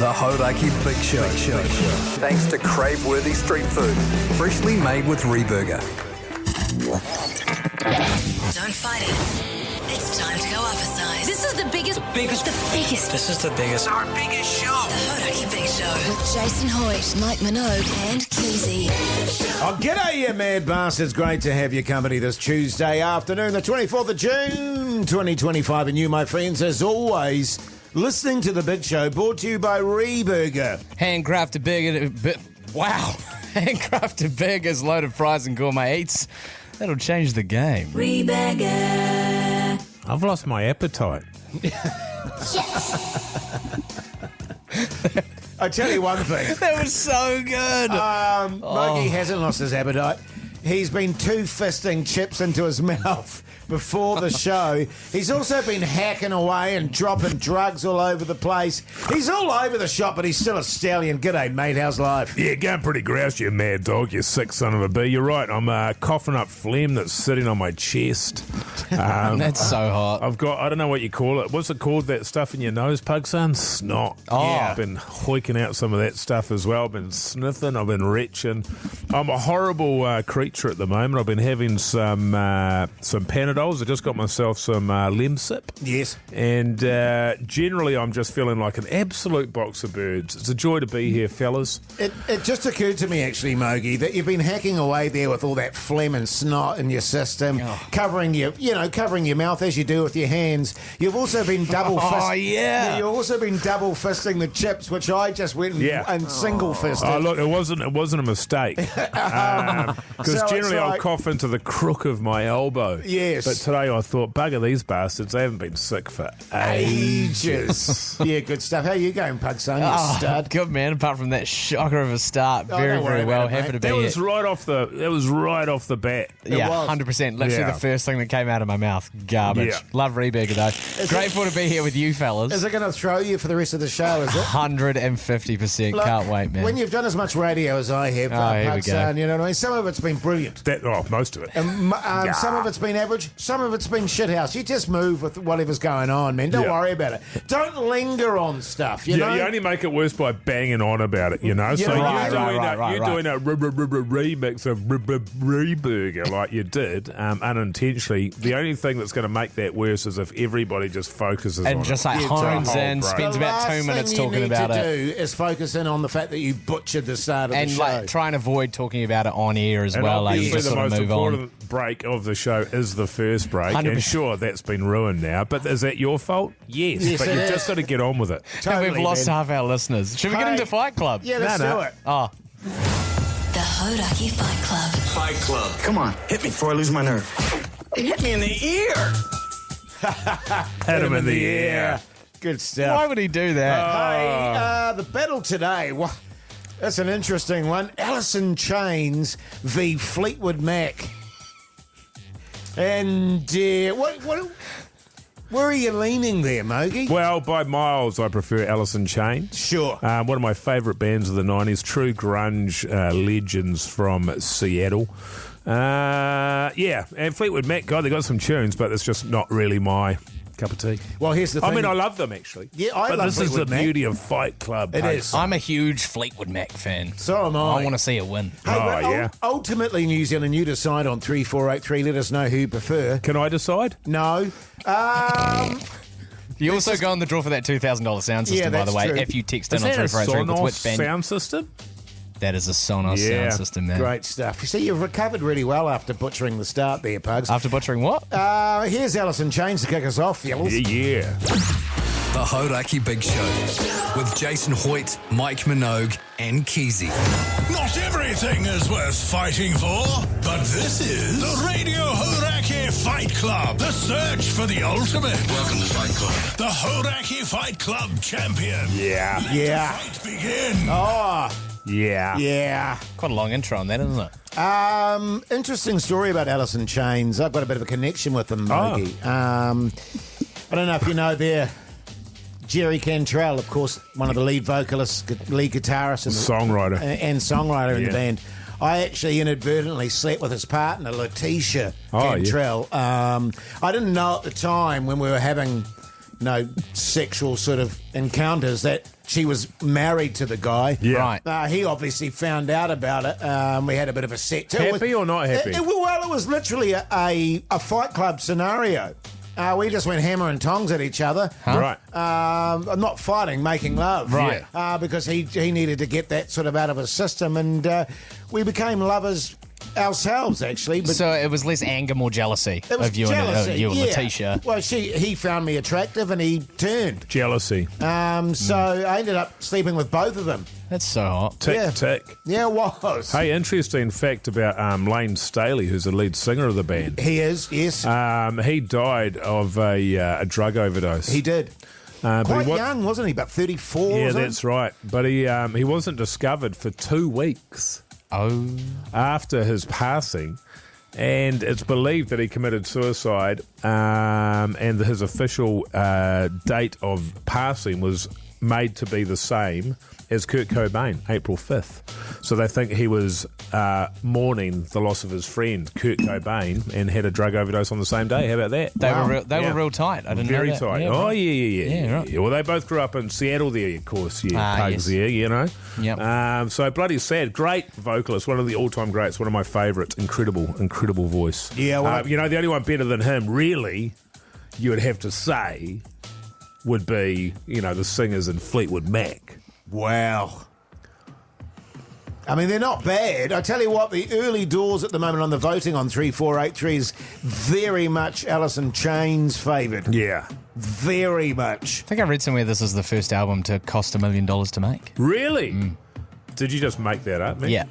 The Hauraki Big Show. Thanks to crave-worthy street food, freshly made with Reburger. Don't fight it. It's time to go up a size. This is the biggest. This is the biggest. Our biggest show. The Hauraki Big Show. With Jason Hoyte, Mike Minogue and Keyzie. Oh, g'day, you mad bastards. Great to have your company this Tuesday afternoon, the 24th of June, 2025. And you, my friends, as always, listening to the Big Show, brought to you by Reburger. Handcrafted burger. Wow. Handcrafted burgers, loaded fries, and gourmet eats. That'll change the game. Reburger. I've lost my appetite. I tell you one thing. That was so good. Mogey hasn't lost his appetite. He's been two-fisting chips into his mouth before the show. He's also been hacking away and dropping drugs all over the place. He's all over the shop, but he's still a stallion. G'day, mate. How's life? Yeah, going pretty grouse, you mad dog, you sick son of a bee. You're right, I'm coughing up phlegm that's sitting on my chest. That's so hot. I've got, I don't know what you call it. What's it called, that stuff in your nose, Pug son? Snot. Oh. Yeah, I've been hoiking out some of that stuff as well. I've been sniffing, I've been retching. I'm a horrible creature at the moment. I've been having some Panadols. I just got myself some Lemsip. Yes. And generally I'm just feeling like an absolute box of birds. It's a joy to be here, fellas. It just occurred to me, actually, Mogey, that you've been hacking away there with all that phlegm and snot in your system, covering your mouth as you do with your hands. You've also been double fisting. Oh, yeah. You've also been double fisting the chips, which I just went and single fisted. Oh, look, it wasn't a mistake. Because So generally it's I'll like- cough into the crook of my elbow. Yes. But today I thought, bugger these bastards, they haven't been sick for Ages. Yeah, good stuff. How you going, Pug son? You stud. Good, man. Apart from that shocker of a start. Very, don't worry very well. about it, Happy mate. to be That here. was right off the bat. Yeah, was. 100%. Literally Yeah. the first thing that came out of my mouth. Garbage. Yeah. Love Reburger, though. Grateful to be here with you, fellas. Is it going to throw you for the rest of the show, is it? 150%. Look, Can't wait, man. When you've done as much radio as I have, here we Pug go. son, you know what I mean? Some of it's been brilliant. Most of it. Some of it's been average, some of it's been shithouse. You just move with whatever's going on, man. Don't Yeah. worry about it. Don't linger on stuff, you know? You only make it worse by banging on about it, you know? So Right, you're doing a remix of Reburger like you did, unintentionally. The only thing that's going to make that worse is if everybody just focuses on and just it. like Yeah, hones it's a in, whole spends The about last 2 minutes thing talking you need about to it. do is focus in on the fact that you butchered the start of And the show. like try and avoid talking about it on air as And well. Like, you obviously just the sort of most move on. important break of the show is the first break. 100%. And sure, that's been ruined now. But is that your fault? Yes. But it you've is. just got to get on with it. And Totally, we've lost man. half our listeners. Should we get Hey. into Fight Club? Yeah, let's No. do it. Oh, The Hauraki Fight Club. Fight Club. Come on, hit me before I lose my nerve. Hit me in the ear. Hit him in the air. Good stuff. why would he do that? Hey, the battle today, that's an interesting one. Alice in Chains v Fleetwood Mac. And where are you leaning there, Mogey? Well, by miles, I prefer Alice in Chains. Sure. One of my favourite bands of the 90s, true grunge legends from Seattle. And Fleetwood Mac, God, they got some tunes, but it's just not really my cup of tea. Well, here's the thing. I mean, I love them, actually. Yeah, I but love this is the Fleetwood Mac. beauty of Fight Club. It hey. is. I'm a huge Fleetwood Mac fan. So am I want to see it win. Hey, Oh, but yeah. Ultimately, New Zealand, you decide on 3483. Let us know who you prefer. Can I decide? No. You also go on the draw for that $2,000 sound system, Yeah, by the that's way, true. if you text in Is on that a 3483 with Sonos which band. sound system? That is a Sonos Yeah. sound system, man. Great stuff. You see, you've recovered really well after butchering the start there, Pugs. After butchering what? Here's Alice in Chains to kick us off, fellas. Yeah. The Hauraki Big Show with Jason Hoyte, Mike Minogue, and Keyzie. Not everything is worth fighting for, but this is the Radio Hauraki Fight Club. The search for the ultimate. Welcome to Fight Club. The Hauraki Fight Club champion. Yeah. Let Yeah. the fight begin. Oh, Yeah. yeah. Quite a long intro on that, isn't it? Interesting story about Alice in Chains. I've got a bit of a connection with them, Mogey. I don't know if you know Jerry Cantrell, of course, one of the lead vocalists, lead guitarist, and Songwriter. and songwriter in the Yeah. band. I actually inadvertently slept with his partner, Letitia Oh, yeah. Cantrell. I didn't know at the time when we were having no sexual sort of encounters, that she was married to the guy. Yeah. Right. He obviously found out about it. We had a bit of a set. Happy or not happy? It was literally a Fight Club scenario. We just went hammer and tongs at each other. Right. Not fighting, making love. Right. Because he needed to get that sort of out of his system, and we became lovers ourselves, actually. But So it was less anger, more jealousy it was of you jealousy. and you and yeah. Letitia. Well, he found me attractive, and he turned. Jealousy. So I ended up sleeping with both of them. That's so hot. Tick, Yeah. tick. Yeah, it was. Hey, interesting fact about Lane Staley, who's the lead singer of the band. He is, yes. He died of a drug overdose. He did. But Quite he wa- young, wasn't he? About 34, Yeah, wasn't that's right. But he wasn't discovered for 2 weeks Oh. after his passing. And it's believed that he committed suicide, and his official date of passing was made to be the same as Kurt Cobain, April 5th. So they think he was mourning the loss of his friend, Kurt Cobain, and had a drug overdose on the same day. How about that? They Yeah. were real tight. I didn't Very know that. tight. Yeah, Oh, right. yeah. Yeah, right. Well, they both grew up in Seattle there, of course. Yeah, Pugs yes. there, you know. Yep. So bloody sad. Great vocalist, one of the all-time greats, one of my favourites. Incredible voice. Yeah, well, the only one better than him, really, you would have to say, would be, the singers in Fleetwood Mac. Wow. I mean, they're not bad. I tell you what, the early doors at the moment on the voting on 3483 is very much Alice in Chains favoured. Yeah. Very much. I think I read somewhere this is the first album to cost $1 million to make. Really? Did you just make that up, man? Yeah.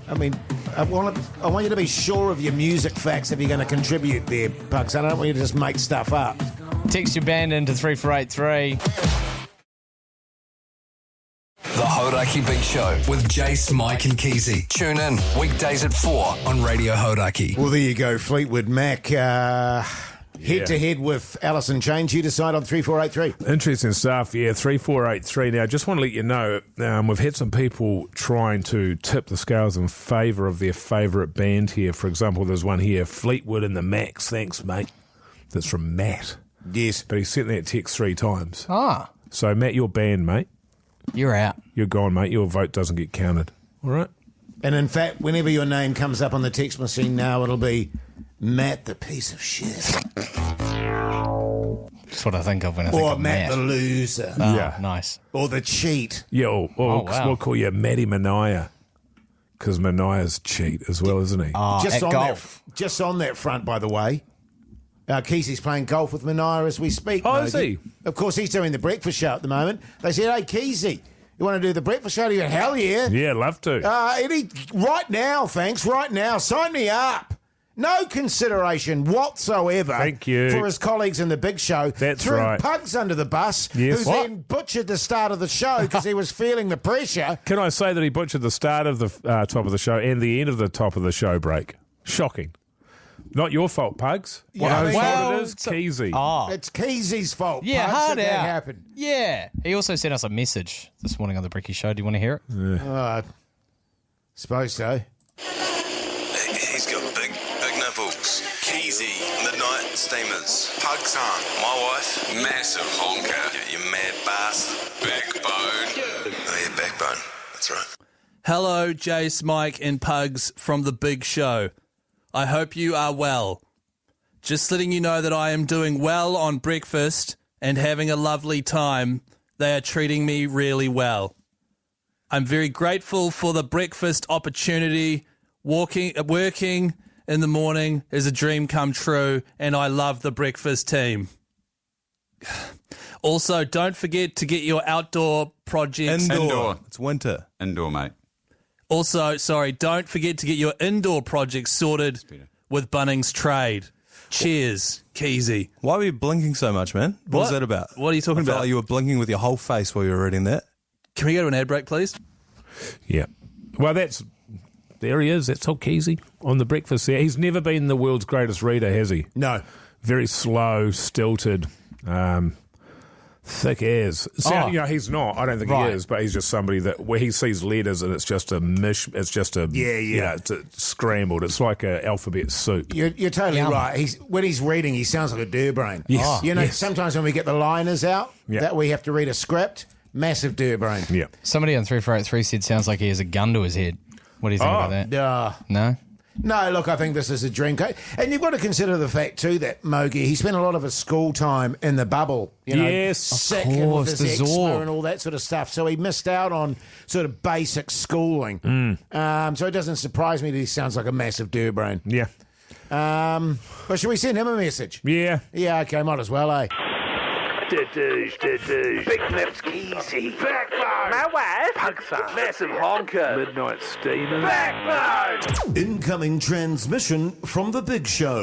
I mean, I want you to be sure of your music facts if you're going to contribute there, Pugs. I don't want you to just make stuff up. Text your band into 3483. The Hauraki Big Show with Jase, Mike and Keyzie. Tune in weekdays at 4 on Radio Hauraki. Well, there you go, Fleetwood Mac. Head-to-head with Alice in Chains. You decide on 3483. Interesting stuff, yeah, 3483. Now, I just want to let you know, we've had some people trying to tip the scales in favour of their favourite band here. For example, there's one here, Fleetwood and the Macs. Thanks, mate. That's from Matt. Yes. But he sent that text 3 times. Ah, So, Matt, your band, mate. you're out. You're gone, mate. Your vote doesn't get counted. All right? And in fact, whenever your name comes up on the text machine now, it'll be Matt the piece of shit. That's what I think of when I think Or of Matt the loser. Oh, Yeah. nice. Or the cheat. Yeah, wow. we'll call you Matty Mania. Because Mania's cheat as well, isn't he? At golf. Just on that front, by the way. Keyzie's playing golf with Mania as we speak. Oh, is Mogey. he? Of course, he's doing the breakfast show at the moment. They said, hey, Keyzie, you want to do the breakfast show? He went, hell yeah. Yeah, love to. Right now, thanks, right now. Sign me up. No consideration whatsoever. Thank you. For his colleagues in the big show. That's Threw right. Pugs under the bus, Yes. who What? then butchered the start of the show because he was feeling the pressure. Can I say that he butchered the start of the top of the show and the end of the top of the show break? Shocking. Not your fault, Pugs. Yeah, Whose well, fault it is? Keyzie. Oh, It's Keyzie's fault. yeah, Pugs, hard that out. happened. Yeah. He also sent us a message this morning on the Bricky Show. Do you want to hear it? Suppose so. He's got big nipples. Keyzie, midnight steamers. Pugs on. My wife, massive honker. You mad bastard. Backbone. Oh, yeah, backbone. That's right. Hello, Jase, Mike, and Pugs from The Big Show. I hope you are well. Just letting you know that I am doing well on breakfast and having a lovely time. They are treating me really well. I'm very grateful for the breakfast opportunity. Working in the morning is a dream come true, and I love the breakfast team. Also, don't forget to get your outdoor projects... Indoor. It's winter. Indoor, mate. Also, don't forget to get your indoor projects sorted with Bunnings Trade. Cheers, Keyzie. Why were you blinking so much, man? What was that about? What are you talking I felt about? like you were blinking with your whole face while you were reading that. Can we go to an ad break, please? Yeah. Well, there he is. That's all Keyzie on the breakfast there. He's never been the world's greatest reader, has he? No. Very slow, stilted. Thick as. He's not. I don't think he is, but he's just somebody that where he sees letters and it's just a it's just a it's scrambled. It's like a alphabet soup. You're totally right. When he's reading, he sounds like a dirbrain. Yes. Sometimes when we get the liners out, that we have to read a script, massive dirbrain. Yeah. Somebody on 3483 said sounds like he has a gun to his head. What do you think about that? No? No, look, I think this is a dream coach. And you've got to consider the fact, too, that Mogey, he spent a lot of his school time in the bubble. Sick and with his eczema and all that sort of stuff. So he missed out on sort of basic schooling. So it doesn't surprise me that he sounds like a massive dirbrain. Yeah. But should we send him a message? Yeah. Yeah, okay, might as well, eh? Big Lips Keyzie. Backbone. My wife. Pugs. Massive honker. Midnight steamer. Backbone. Incoming transmission from the Big Show.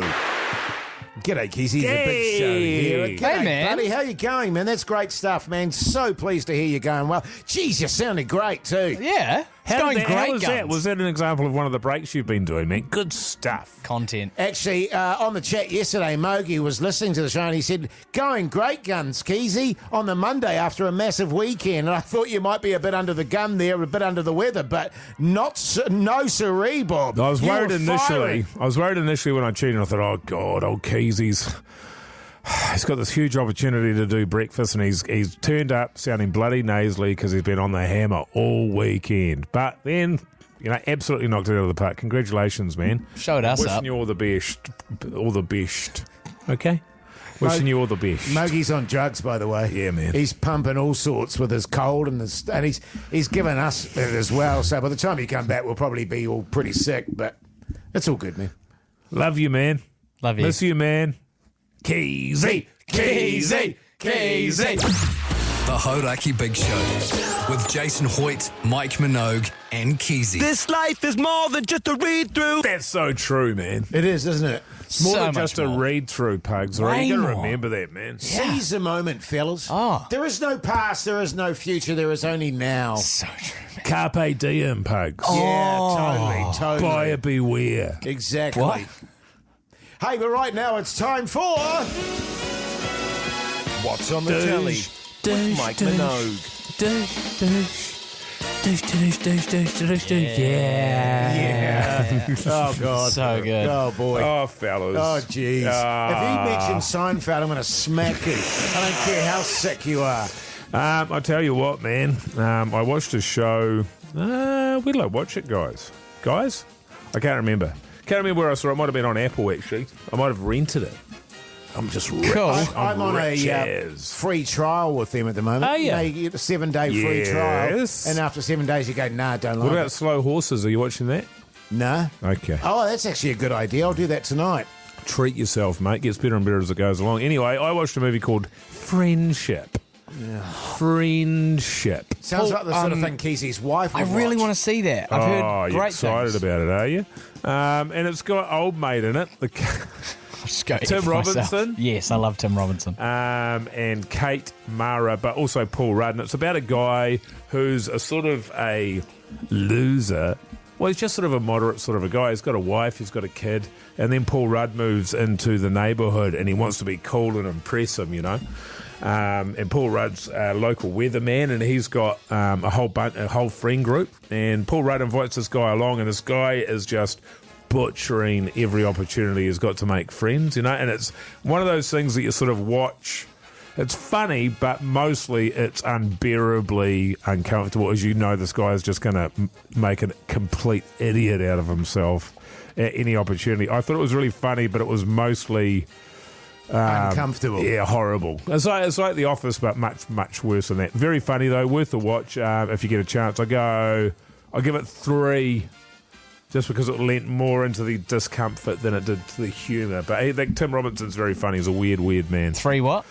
G'day, Keyzie. The Big Show here. G'day, hey, man. buddy. How you going, man? That's great stuff, man. So pleased to hear you going well. Jeez, you sounded great, too. Yeah. How was that? Was that an example of one of the breaks you've been doing, man? Good stuff. Content. Actually, on the chat yesterday, Mogey was listening to the show and he said, going great guns, Keyzie, on the Monday after a massive weekend. And I thought you might be a bit under the gun there, a bit under the weather, but no siree, Bob. I was worried initially. When I tuned in. I thought, oh, God, old Keyzie's... He's got this huge opportunity to do breakfast and he's turned up sounding bloody nasally because he's been on the hammer all weekend. But then, absolutely knocked it out of the park. Congratulations, man. Showed us Wishing up. you all the best. All the best. Okay? Wishing you all the best. Mogey's on drugs, by the way. Yeah, man. He's pumping all sorts with his cold and he's given us it as well. So by the time you come back, we'll probably be all pretty sick, but it's all good, man. Love you, man. Love you. Miss you, man. Keyzie. The Hauraki Big Show with Jason Hoyte, Mike Minogue, and Keyzie. This life is more than just a read-through. That's so true, man. It is, isn't it? It's more than just a read-through, Pugs. Right? You got to remember that, man. Seize the moment, fellas. Oh. There is no past, there is no future, there is only now. So true, man. Carpe diem, Pugs. Yeah, totally. Buyer beware. Exactly. What? Hey, but right now it's time for... What's on the telly with Mike Minogue. Yeah. Oh, God. So good. Oh, boy. Oh, fellas. Oh, jeez. If you mention Seinfeld, I'm going to smack you. I don't care how sick you are. I tell you what, man. I watched a show. Where did I watch it, guys? Guys? I can't remember. Can't remember where I saw it. It might have been on Apple, actually. I might have rented it. I'm just rich. Cool. I'm on a free trial with them at the moment. Oh, yeah. You get a 7-day free trial. And after 7 days, you go, nah, don't like What about it. Slow Horses? Are you watching that? Nah. Okay. Oh, that's actually a good idea. I'll do that tonight. Treat yourself, mate. Gets better and better as it goes along. Anyway, I watched a movie called Friendship. Yeah. Friendship. Sounds like the sort of thing Keizie's wife would I really watch. want to see that. I've heard you're great excited things. about it, are you? And it's got old mate in it. Tim Robinson. Yes, I love Tim Robinson. And Kate Mara, but also Paul Rudd. And it's about a guy who's a sort of a loser. Well, he's just sort of a moderate sort of a guy. He's got a wife, he's got a kid. And then Paul Rudd moves into the neighbourhood and he wants to be cool and impress him, And Paul Rudd's a local weatherman, and he's got a whole friend group. And Paul Rudd invites this guy along, and this guy is just butchering every opportunity he's got to make friends, And it's one of those things that you sort of watch. It's funny, but mostly it's unbearably uncomfortable, as this guy is just going to make a complete idiot out of himself at any opportunity. I thought it was really funny, but it was mostly... uncomfortable. Yeah, horrible. It's like The Office, but much, much worse than that. Very funny, though. Worth a watch if you get a chance. I'll give it 3, just because it lent more into the discomfort than it did to the humour. But Tim Robinson's very funny. He's a weird, weird man. 3 what?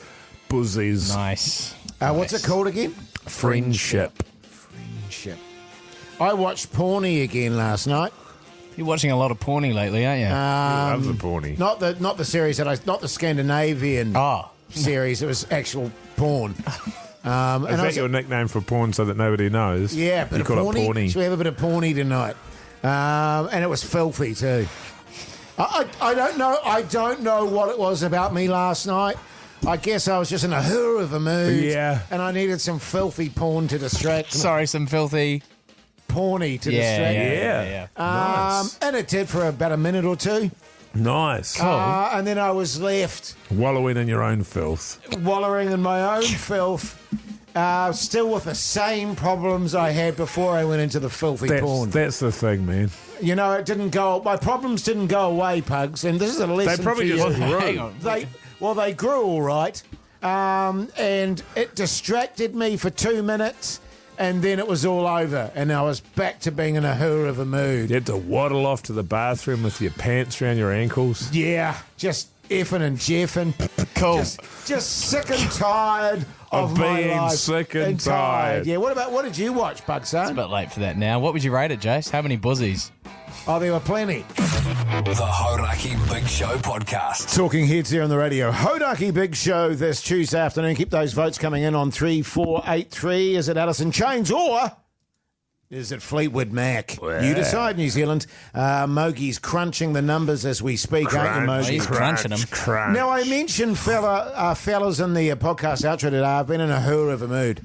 Buzzies. Nice. What's it called again? Friendship. I watched Pawny again last night. You're watching a lot of porny lately, aren't you? He loves the porny. Not the series not the Scandinavian series. It was actual porn. Is that your nickname for porn, so that nobody knows? Yeah, but you call it porny. So we have a bit of porny tonight, and it was filthy too. I don't know. I don't know what it was about me last night. I guess I was just in a hurr of a mood. Yeah. And I needed some filthy porn to distract me. Sorry, some filthy... Porny to distract me. Yeah. Nice. And it did for about a minute or two. Nice. And then I was left Wallowing in your own filth. wallowing in my own filth, still with the same problems I had before I went into the filthy porn. That's the thing, man. You know, it didn't go. My problems didn't go away, Pugs, and this is a lesson. They probably for just you. grew. Hang on. They grew all right, and it distracted me for 2 minutes, and then it was all over, and I was back to being in a hurr of a mood. You had to waddle off to the bathroom with your pants around your ankles. Yeah, just effing and jeffing. Cool. Just sick and tired of my being life. sick and tired. Yeah. What did you watch, Pugs? It's a bit late for that now. What would you rate it, Jase? How many buzzies? Oh, there were plenty. The Hauraki Big Show podcast. Talking heads here on the radio. Hauraki Big Show this Tuesday afternoon. Keep those votes coming in on 3483. Is it Alison Chains or is it Fleetwood Mac? Well. You decide, New Zealand. Mogey's crunching the numbers as we speak, aren't you, Mogey? He's crunching them. Now, I mentioned fellas in the podcast outro today. I've been in a hurr of a mood.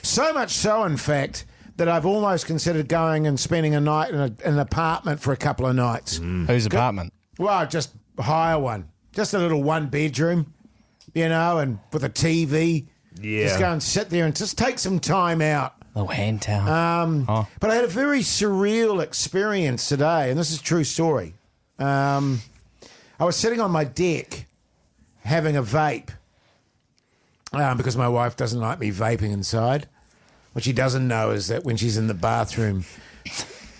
So much so, in fact, that I've almost considered going and spending a night in an apartment for a couple of nights. Whose apartment? Well, just hire one. Just a little one bedroom, you know, and with a TV. Yeah. Just go and sit there and just take some time out. Oh, hand towel. But I had a very surreal experience today, and this is a true story. I was sitting on my deck having a vape because my wife doesn't like me vaping inside. What she doesn't know is that when she's in the bathroom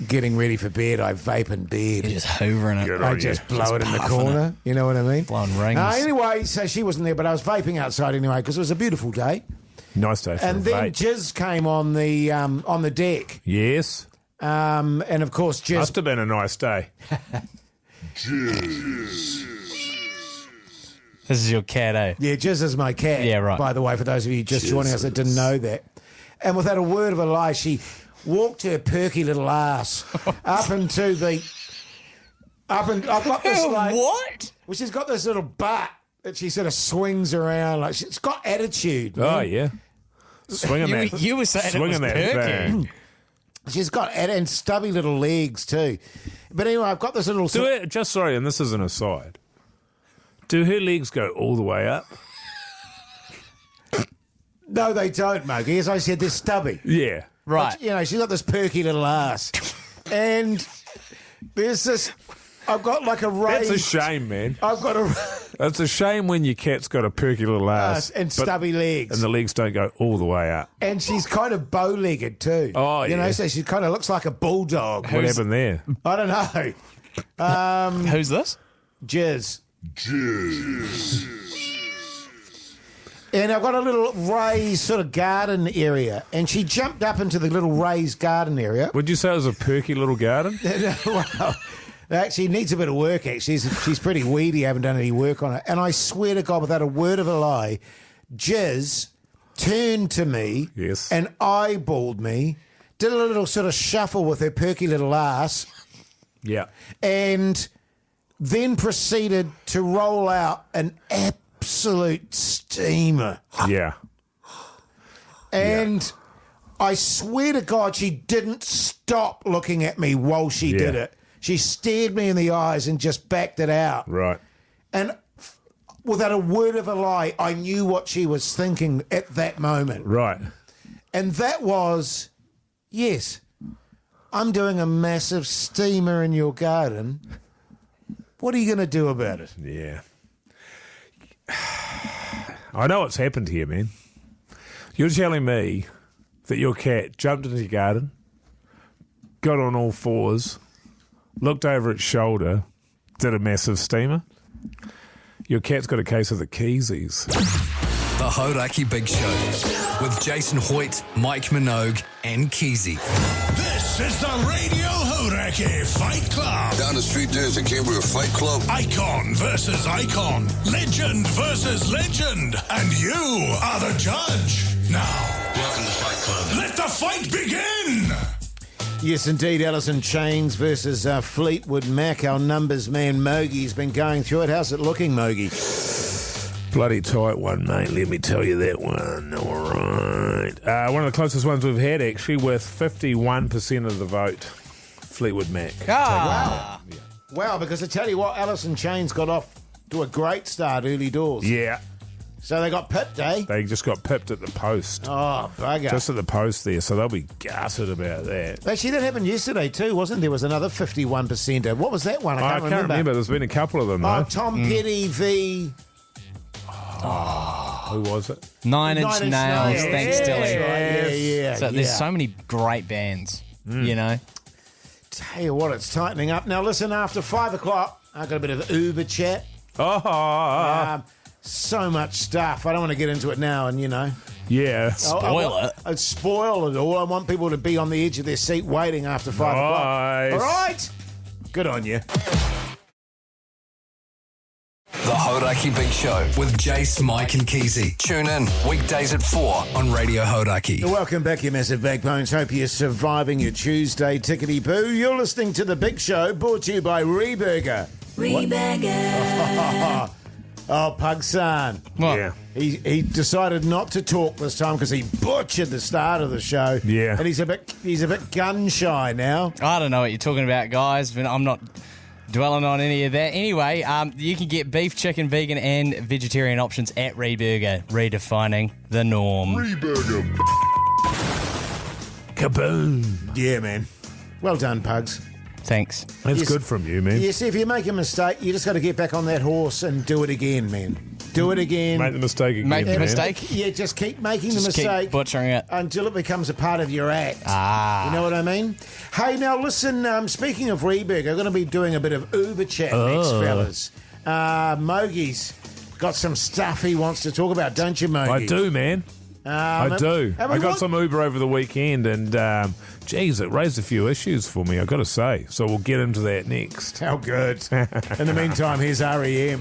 getting ready for bed, I vape in bed. You're just hoovering it. I just blow it in the corner. You know what I mean? Blowing rings. Anyway, so she wasn't there, but I was vaping outside anyway because it was a beautiful day. Nice day for And a then vape. Jizz came on the deck. Yes. And of course, Jizz. Must have been a nice day. This is your cat, eh? Yeah, Jizz is my cat. Yeah, right. By the way, for those of you just joining us that didn't know that. And without a word of a lie, she walked her perky little ass up into the... I've got this like... What? Well, she's got this little butt that she sort of swings around. Like she's got attitude. Man. Oh, yeah. Swinging that. You were saying it was swinging that perky. thing. She's got and stubby little legs too. But anyway, I've got this little... Sorry, and this is an aside. Do her legs go all the way up? No, they don't, Mogey. As I said, they're stubby. Yeah. Right. But, you know, she's got this perky little ass. And there's this... I've got like a raised... That's a shame, man. I've got a... It's a shame when your cat's got a perky little ass. and stubby legs. And the legs don't go all the way up. And she's kind of bow-legged too. Oh, You know, yeah. so she kind of looks like a bulldog. What happened there? I don't know. Who's this? Jizz. And I've got a little raised sort of garden area. And she jumped up into the little raised garden area. Would you say it was a perky little garden? Well, actually, it needs a bit of work, actually. She's pretty weedy. I haven't done any work on it. And I swear to God, without a word of a lie, Jizz turned to me Yes. and eyeballed me, did a little sort of shuffle with her perky little ass, Yeah. and then proceeded to roll out an absolute steamer. Yeah. And I swear to God, she didn't stop looking at me while she did Yeah. it. She stared me in the eyes and just backed it out. Right. And without a word of a lie, I knew what she was thinking at that moment. Right. And that was, yes, I'm doing a massive steamer in your garden. What are you going to do about it? Yeah. I know what's happened here, man. You're telling me that your cat jumped into your garden, got on all fours, looked over its shoulder, did a massive steamer? Your cat's got a case of the Keyzies. The Hauraki Big Show with Jason Hoyte, Mike Minogue, and Keyzie. This is the Radio Hauraki Fight Club. Down the street there's a Gabriel Fight Club. Icon versus icon. Legend versus legend. And you are the judge. Now, welcome to Fight Club. Let the fight begin! Yes, indeed, Alison Chains versus Fleetwood Mac. Our numbers man Mogey's been going through it. How's it looking, Mogey? Bloody tight one, mate. Let me tell you that one. All right. One of the closest ones we've had, actually, with 51% of the vote. Fleetwood Mac. Wow. Wow, because I tell you what, Alice in Chains got off to a great start early doors. Yeah. So they got pipped, eh? They just got pipped at the post. Oh, bugger. Just at the post there, so they'll be gutted about that. Actually, that happened yesterday too, wasn't there? Was another 51%. What was that one? I can't remember. There's been a couple of them, though. Oh, Tom Petty v... Who was it? Nine Inch Nails, thanks, Tilly. Yeah. So there's so many great bands, you know. Tell you what, it's tightening up. Now, listen, after 5 o'clock, I've got a bit of Uber chat. So much stuff. I don't want to get into it now, and, you know. Yeah. I'd spoil it all. I want people to be on the edge of their seat waiting after 5 o'clock. All right? Good on you. The Hauraki Big Show with Jase, Mike and Keyzie. Tune in weekdays at 4 on Radio Hauraki. Welcome back, you massive backbones. Hope you're surviving your Tuesday tickety-boo. You're listening to The Big Show, brought to you by Reburger. Reburger. Oh, Pugsan. Yeah. He decided not to talk this time because he butchered the start of the show. Yeah. And he's a bit gun shy now. I don't know what you're talking about, guys. But I'm not dwelling on any of that. Anyway, you can get beef, chicken, vegan and vegetarian options at Reburger, redefining the norm. Reburger. Kaboom. Yeah, man. Well done, Pugs. Thanks. That's good from you, man. You see, if you make a mistake, you just got to get back on that horse and do it again, man. Do it again. Make the mistake again. Make the mistake. Yeah, just keep making Just the keep mistake. butchering it. Until it becomes a part of your act. Ah. You know what I mean? Hey, now listen, speaking of Reburger, I'm going to be doing a bit of Uber chat next, fellas. Mogey's got some stuff he wants to talk about, don't you, Mogey? I do, man. I do. I got some Uber over the weekend and, geez, it raised a few issues for me, I've got to say. So we'll get into that next. How good. In the meantime, here's REM.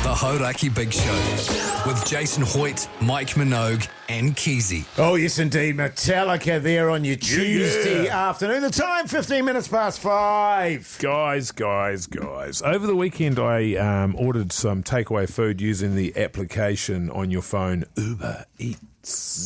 The Hauraki Big Show with Jason Hoyte, Mike Minogue and Keyzie. Oh, yes, indeed. Metallica there on your Tuesday afternoon. The time, 15 minutes past 5. Guys. Over the weekend, I ordered some takeaway food using the application on your phone, Uber Eats.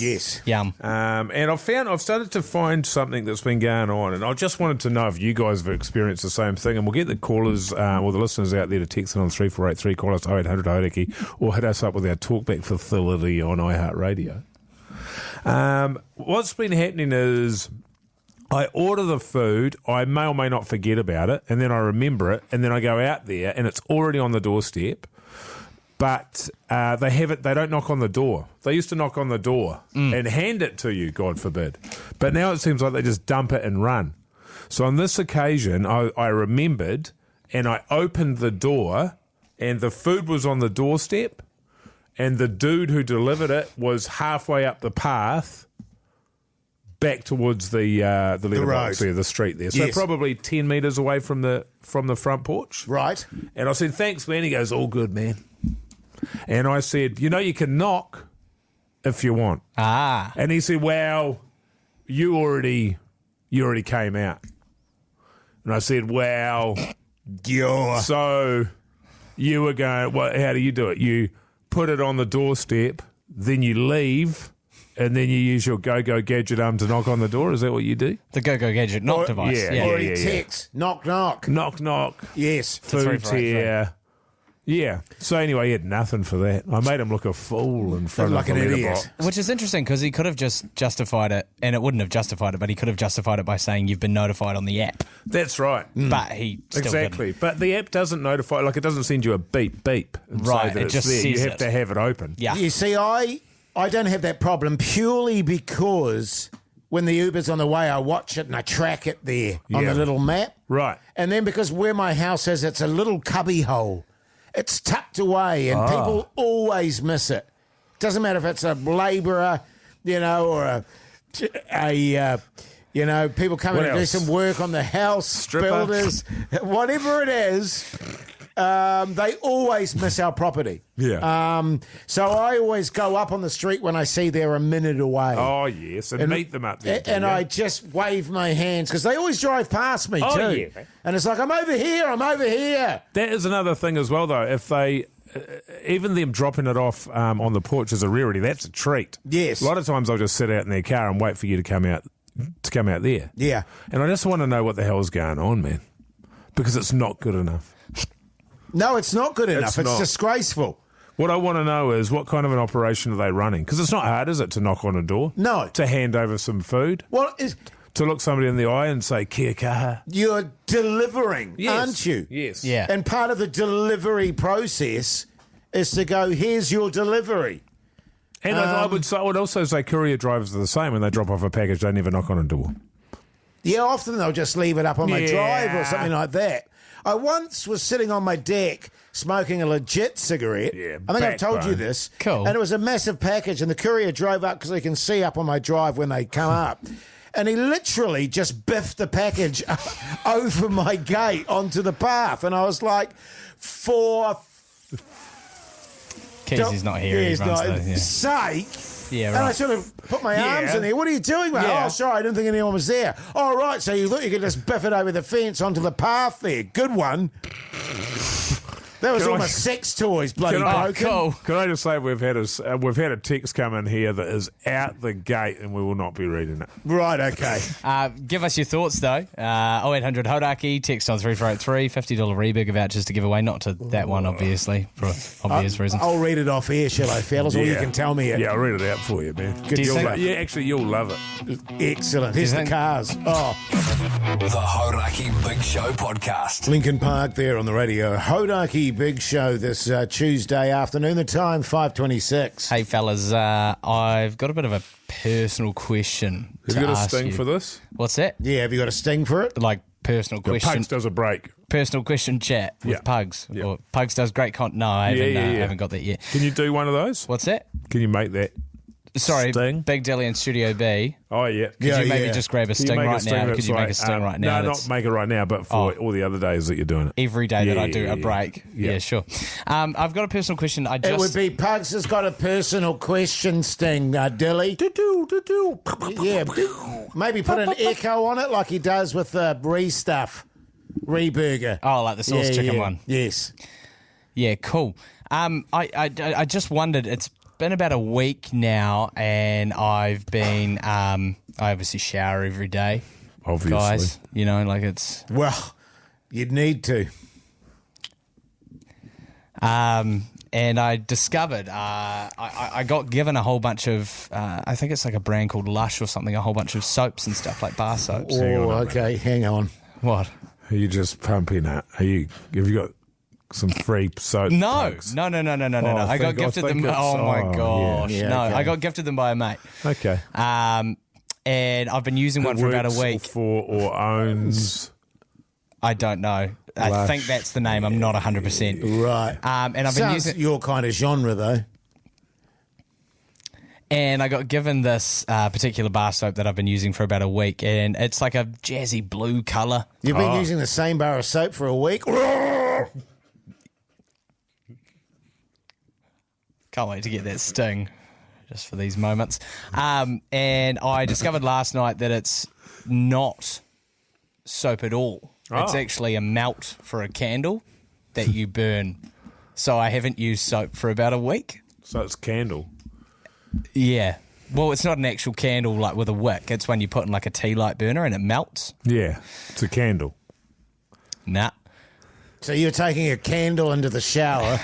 Yes. Yum. And I've started to find something that's been going on, and I just wanted to know if you guys have experienced the same thing. And we'll get the callers or the listeners out there to text in on 3483, call us 0800 Hauraki, or hit us up with our talkback facility on iHeartRadio. What's been happening is I order the food, I may or may not forget about it, and then I remember it, and then I go out there, and it's already on the doorstep. But they don't knock on the door. They used to knock on the door and hand it to you, God forbid. But now it seems like they just dump it and run. So on this occasion, I remembered and I opened the door and the food was on the doorstep and the dude who delivered it was halfway up the path back towards the letterbox there, the street there. So probably 10 metres away from the front porch. Right. And I said, thanks, man. He goes, all good, man. And I said, you can knock if you want. Ah. And he said, well, you already came out. And I said, well, so you were going, well, how do you do it? You put it on the doorstep, then you leave, and then you use your go-go gadget arm to knock on the door. Is that what you do? The go-go gadget knock device. Yeah. Or he texts, knock, knock. Knock, knock. Yes. Food here. Yeah. So anyway, he had nothing for that. I made him look a fool in front of the letterbox. Which is interesting because he could have just justified it, and it wouldn't have justified it, but he could have justified it by saying you've been notified on the app. That's right. But he still didn't. But the app doesn't notify, like it doesn't send you a beep and say that it it's just there. You says have to have it open. Yeah. You see, I don't have that problem purely because when the Uber's on the way, I watch it and I track it there on the little map. Right. And then because where my house is, it's a little cubby hole. It's tucked away and people always miss it. Doesn't matter if it's a labourer, or people coming to do some work on the house, Stripper. builders, whatever it is. They always miss our property. Yeah. So I always go up on the street when I see they're a minute away. Oh, yes, and meet them up there. And I just wave my hands because they always drive past me too. Yeah. And it's like, I'm over here. That is another thing as well, though. If even them dropping it off on the porch is a rarity. That's a treat. Yes. A lot of times I'll just sit out in their car and wait for you to come out there. Yeah. And I just want to know what the hell's going on, man, because it's not good enough. No, it's not good enough. It's not. disgraceful. What I want to know is what kind of an operation are they running? Because it's not hard, is it, to knock on a door? No. To hand over some food? Well, to look somebody in the eye and say, kia kaha. You're delivering, aren't you? Yes. Yeah. And part of the delivery process is to go, here's your delivery. And I would also say courier drivers are the same. When they drop off a package, they never knock on a door. Yeah, often they'll just leave it up on my drive or something like that. I once was sitting on my deck smoking a legit cigarette. Yeah, I think I've told you this. Cool. And it was a massive package, and the courier drove up because they can see up on my drive when they come up. And he literally just biffed the package over my gate onto the path. And I was like, Keyzie's not here. He's not. Sake. Yeah, right. And I sort of put my arms in there. What are you doing, mate? Yeah. Oh, sorry, I didn't think anyone was there. Oh, right, so you thought you could just biff it over the fence onto the path there. Good one. That was all my sex toys, bloody broken. Cool. Can I just say we've had a text come in here that is out the gate and we will not be reading it. Right, okay. Give us your thoughts, though. 0800 Hauraki, text on 3483, $50 Reburger vouchers to give away. Not to that one, obviously, for obvious reasons. I'll read it off here, shall I, fellas? Or you can tell me it. Yeah, I'll read it out for you, man. You'll love it. Excellent. Here's the cars. Oh. The Hauraki Big Show podcast. Lincoln Park there on the radio. Hauraki Big Show this Tuesday afternoon. The time, 5:26. Hey, fellas, I've got a bit of a personal question Have to you got a ask sting you. for this? What's that? Yeah, have you got a sting for it? Like, personal question. Pugs does a break. Personal question chat with Pugs. Yeah. Or Pugs does great content. No, I haven't got that yet. Can you do one of those? What's that? Can you make that? Sorry, sting? Big Dilly in Studio B. Oh, yeah. Could you maybe just grab a sting right now? Could you make a sting right now? No, not make it right now, but for all the other days that you're doing it. Every day that I do a break. Yeah, sure. I've got a personal question. It would be Pugs has got a personal question sting, Dilly. Yeah, maybe put an echo on it like he does with stuff. Reburger. Oh, like the sauce chicken one. Yes. Yeah, cool. I just wondered, it's been about a week now, and I've been I obviously shower every day. Obviously. Guys, you know, like it's... Well, you'd need to. And I discovered, I got given a whole bunch of, I think it's like a brand called Lush or something, a whole bunch of soaps and stuff, like bar soaps. Hang on. What? Are you just pumping it? Have you got some free soap? No. Pugs? No. I got gifted them. Oh my gosh. Yeah. No, okay. I got gifted them by a mate. Okay. And I've been using one for about a week. Or owns. I don't know. I Lush. think that's the name. I'm not 100%. Right. And I've been Sounds using your kind of genre, though. And I got given this particular bar soap that I've been using for about a week, and it's like a jazzy blue colour. You've been using the same bar of soap for a week? Can't wait to get that sting just for these moments. And I discovered last night that it's not soap at all. It's actually a melt for a candle that you burn. So I haven't used soap for about a week. So it's candle. Yeah. Well, it's not an actual candle like with a wick. It's when you put in like a tea light burner and it melts. Yeah, it's a candle. Nah. So you're taking a candle into the shower.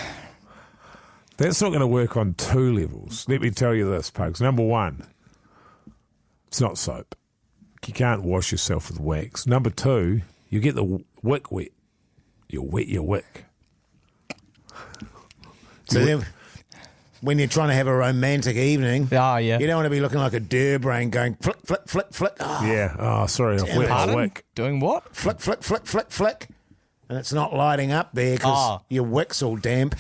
That's not going to work on two levels. Let me tell you this, Pugs. Number one, it's not soap. You can't wash yourself with wax. Number two, you get the wick wet. You wet your wick. So then, when you're trying to have a romantic evening, you don't want to be looking like a brain going flick, flick, flick, flick. Oh, yeah. Oh, sorry. I've wet my wick. Doing what? Flick, flick, flick, flick, flick. And it's not lighting up there because your wick's all damp.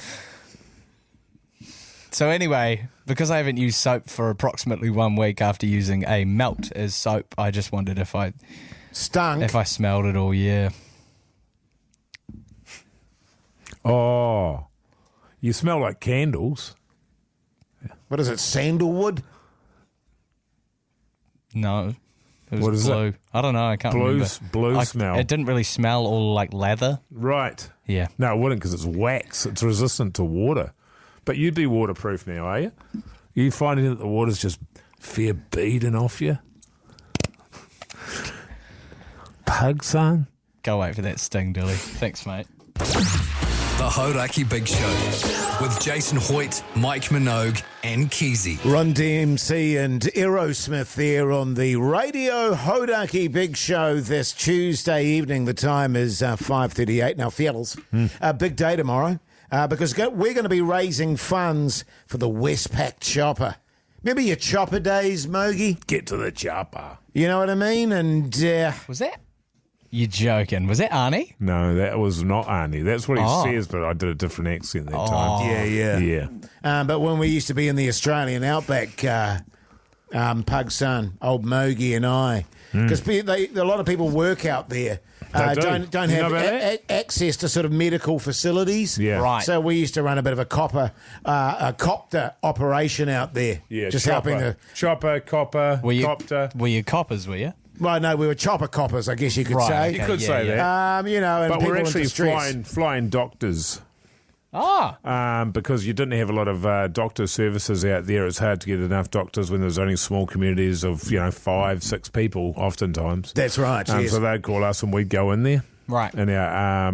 So anyway, because I haven't used soap for approximately 1 week after using a melt as soap, I just wondered if I stunk. If I smelled it all, yeah. Oh, you smell like candles. What is it, sandalwood? No. It was What is blue. it? I don't know. I can't remember. Blue smell. It didn't really smell all like leather. Right. Yeah. No, it wouldn't because it's wax. It's resistant to water. But you'd be waterproof now, are you? Are you finding that the water's just fair beading off you? Pug, son? Go wait for that sting, Dilly. Thanks, mate. The Hauraki Big Show with Jason Hoyte, Mike Minogue, and Keyzie. Run DMC and Aerosmith there on the Radio Hauraki Big Show this Tuesday evening. The time is 5:38. Now, fellas, a big day tomorrow because we're going to be raising funds for the Westpac Chopper. Remember your chopper days, Mogey? Get to the chopper. You know what I mean? And was that? You're joking. Was that Arnie? No, that was not Arnie. That's what he says, but I did a different accent that time. Yeah. But when we used to be in the Australian outback, Pug's son, old Mogey and I, because a lot of people work out there, don't have access to sort of medical facilities. Yeah. Right. So we used to run a bit of a copter operation out there. Yeah, just chopper. helping the Chopper, copper, copter. Were you coppers, were you? Well, no, we were chopper coppers, I guess you could Right, say. okay, You could say that. And But people we're actually into stress. flying doctors. Ah. Because you didn't have a lot of doctor services out there. It's hard to get enough doctors when there's only small communities of 5, 6 people oftentimes. That's right, yes. So they'd call us and we'd go in there. Right. In our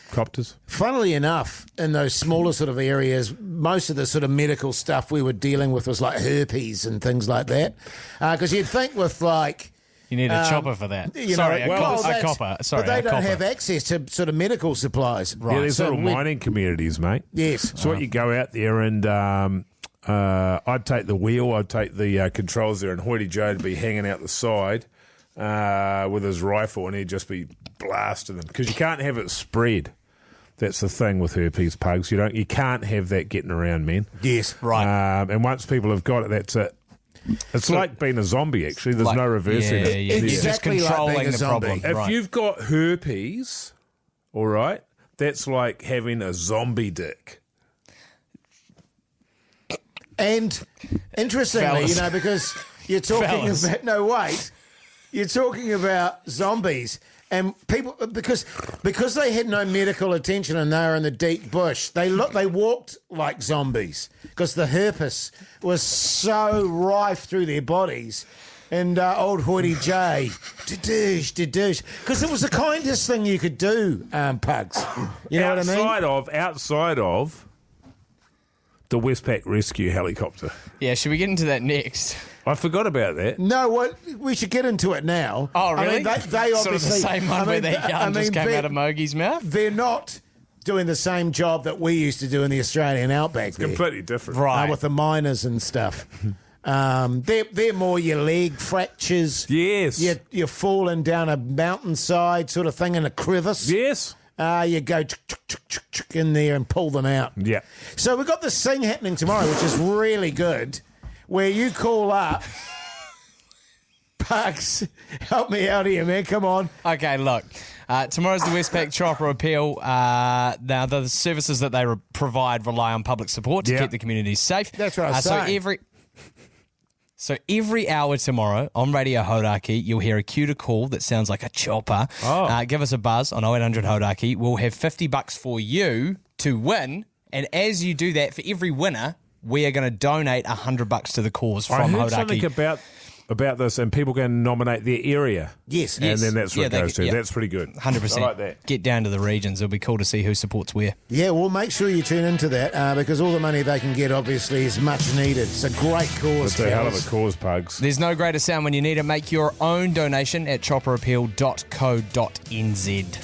copters. Funnily enough, in those smaller sort of areas, most of the sort of medical stuff we were dealing with was like herpes and things like that. Because you'd think with like... You need a chopper for that. a copper. Sorry, but they a don't copper. have access to sort of medical supplies. Right. Yeah, there's little mining communities, mate. Yes. So what you go out there and I'd take the wheel, I'd take the controls there, and Hoytey J would be hanging out the side with his rifle, and he'd just be blasting them because you can't have it spread. That's the thing with herpes, Pugs. You can't have that getting around, man. Yes. Right. And once people have got it, that's it. It's like being a zombie, actually. There's no reversing it. Yeah. It's just Exactly like controlling being a the zombie. problem. If you've got herpes, all right, that's like having a zombie dick. And interestingly, Fellas. because you're talking Fellas. about... No, wait. You're talking about zombies. And people, because they had no medical attention and they were in the deep bush, they walked like zombies because the herpes was so rife through their bodies. And old Hoytey J, da-douche, because it was the kindest thing you could do, Pugs. You know what I mean? Outside of the Westpac rescue helicopter. Yeah, should we get into that next? I forgot about that. No, what we should get into it now. Oh, really? I mean, they obviously sort of the same one where that yarn just came out of Mogey's mouth? They're not doing the same job that we used to do in the Australian outback. It's completely different. Right. With the miners and stuff. They're more your leg fractures. Yes. You're falling down a mountainside sort of thing in a crevice. Yes. You go in there and pull them out. Yeah. So we've got this thing happening tomorrow, which is really good, where you call up. Pugs, help me out here, man. Come on. Okay, look. Tomorrow's the Westpac Chopper Appeal. Now, the services that they provide rely on public support to keep the communities safe. That's what I was saying. So every hour tomorrow on Radio Hauraki, you'll hear a cue to call that sounds like a chopper. Give us a buzz on 0800 Hauraki. We'll have $50 for you to win. And as you do that, for every winner, we are going to donate $100 to the cause from I heard Hauraki. something about this, and people can nominate their area. Yes. And then that's what it goes to. yeah. That's pretty good. 100%. I like that. Get down to the regions. It'll be cool to see who supports where. Yeah, well, make sure you tune into that because all the money they can get, obviously, is much needed. It's a great cause. It's a hell of a cause, Pugs. There's no greater sound when you need it. Make your own donation at chopperappeal.co.nz.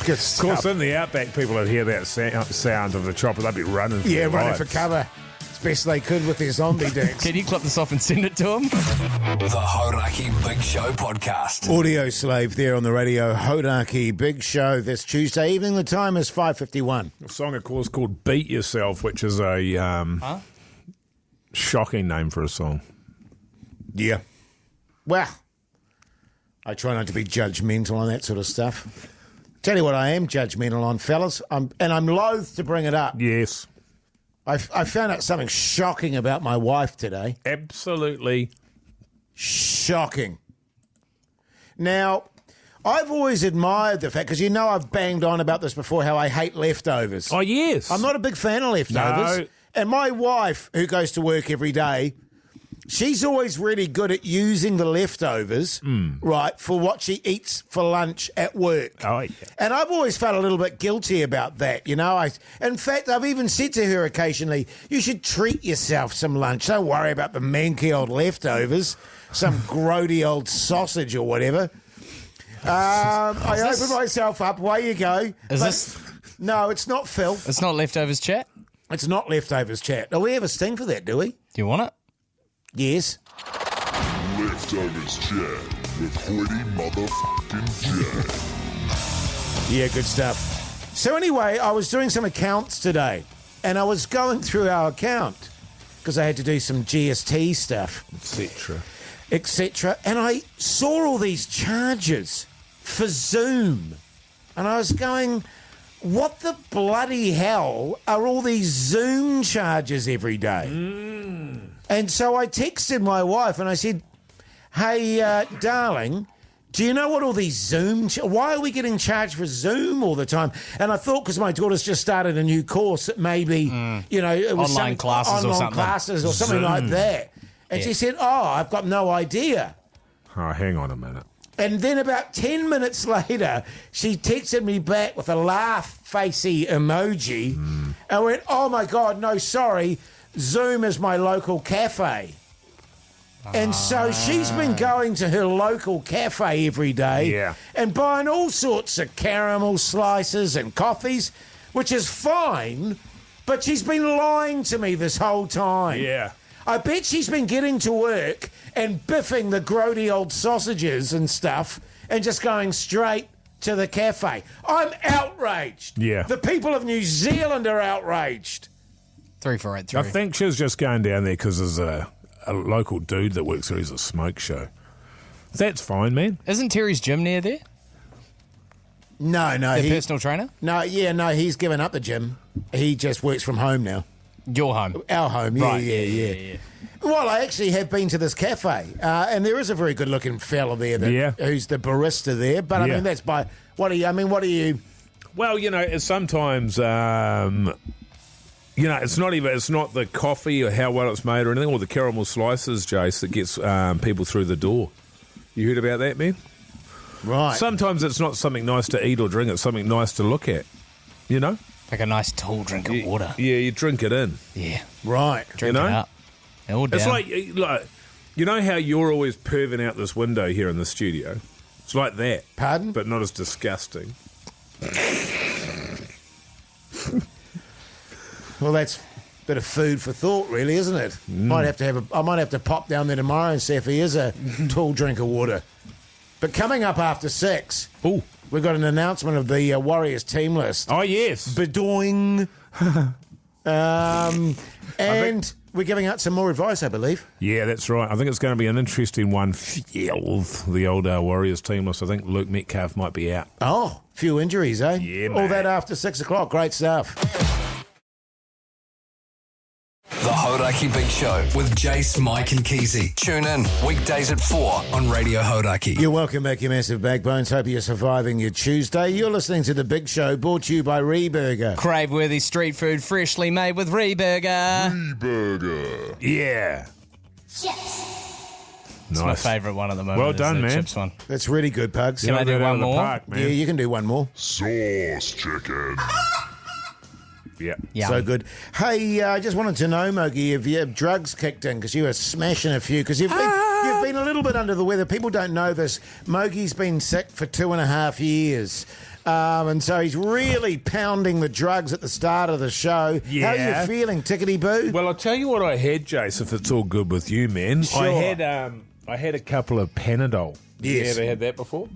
Good Of stuff. course, in the outback, people would hear that sound of the chopper. They'd be running for their running lives. for cover. As best they could with their zombie dicks. Can you clip this off and send it to him? The Hauraki Big Show podcast. Audio slave there on the Radio Hauraki Big Show this Tuesday evening. The time is 5:51. A song, of course, called Beat Yourself, which is a shocking name for a song. Yeah. Well, I try not to be judgmental on that sort of stuff. Tell you what I am judgmental on, fellas, and I'm loath to bring it up. Yes. I found out something shocking about my wife today. Absolutely Shocking. Now, I've always admired the fact, because you know I've banged on about this before, how I hate leftovers. Oh, yes. I'm not a big fan of leftovers. No. And my wife, who goes to work every day, she's always really good at using the leftovers, right, for what she eats for lunch at work. Oh, yeah. And I've always felt a little bit guilty about that, you know. In fact, I've even said to her occasionally, you should treat yourself some lunch. Don't worry about the manky old leftovers, some grody old sausage or whatever. I open myself up. Away you go. No, it's not Phil. It's not leftovers chat? It's not leftovers chat. Do we have a sting for that, do we? Do you want it? Yes. Leftovers chat with Hoytey motherfucking J. Yeah, good stuff. So anyway, I was doing some accounts today, and I was going through our account because I had to do some GST stuff, etc. And I saw all these charges for Zoom, and I was going, what the bloody hell are all these Zoom charges every day? And so I texted my wife and I said, hey, darling, do you know what all these Zoom... why are we getting charged for Zoom all the time? And I thought, because my daughter's just started a new course, it may be, you know... It was online classes or something like that. And she said, I've got no idea. Oh, hang on a minute. And then about 10 minutes later, she texted me back with a laugh-facey emoji. I went, oh, my God, no, sorry. Zoom is my local cafe. And so she's been going to her local cafe every day and buying all sorts of caramel slices and coffees, which is fine, but she's been lying to me this whole time. Yeah. I bet she's been getting to work and biffing the grody old sausages and stuff and just going straight to the cafe. I'm outraged. Yeah. The people of New Zealand are outraged. 3483. I think she was just going down there because there's a local dude that works there. He's a smoke show. That's fine, man. Isn't Terry's gym near there? No. The personal trainer? No, he's given up the gym. He just works from home now. Your home? Our home, yeah. Well, I actually have been to this cafe, and there is a very good-looking fella there who's the barista there. But I mean, that's by what are you? Well, you know, sometimes you know, it's not the coffee or how well it's made or anything, or the caramel slices, Jase, that gets people through the door. You heard about that, man? Right. Sometimes it's not something nice to eat or drink; it's something nice to look at. You know. Like a nice tall drink of water. Yeah, you drink it in. Yeah. Right. Drink it up. All down. It's like, you know how you're always perving out this window here in the studio? It's like that. Pardon? But not as disgusting. Well, that's a bit of food for thought, really, isn't it? I might have to pop down there tomorrow and see if he is a tall drink of water. But coming up after 6... Ooh. We've got an announcement of the Warriors team list. Oh, yes. Bedoing. And we're giving out some more advice, I believe. Yeah, that's right. I think it's going to be an interesting one. The old Warriors team list. I think Luke Metcalf might be out. Oh, few injuries, eh? Yeah, All that after 6 o'clock. Great stuff. The Hauraki Big Show with Jase, Mike and Keyzie. Tune in weekdays at 4 on Radio Hauraki. You're welcome back, you massive backbones. Hope you're surviving your Tuesday. You're listening to The Big Show, brought to you by Reburger. Crave-worthy street food freshly made with Reburger. Reburger. Yeah. It's Nice. my favourite one at the moment. Well done, man. Chips one. That's really good, Pugs. Can I do one more? Park, man. Yeah, you can do one more. Sauce chicken. Yeah. Yum. So good. Hey, I just wanted to know, Mogey, if your drugs kicked in, because you were smashing a few, because you've been a little bit under the weather. People don't know this. Mogey's been sick for 2.5 years. And so he's really pounding the drugs at the start of the show. Yeah. How are you feeling, tickety-boo? Well, I'll tell you what I had, Jase, if it's all good with you, man. Sure. I had a couple of Panadol. Yes. You ever had that before?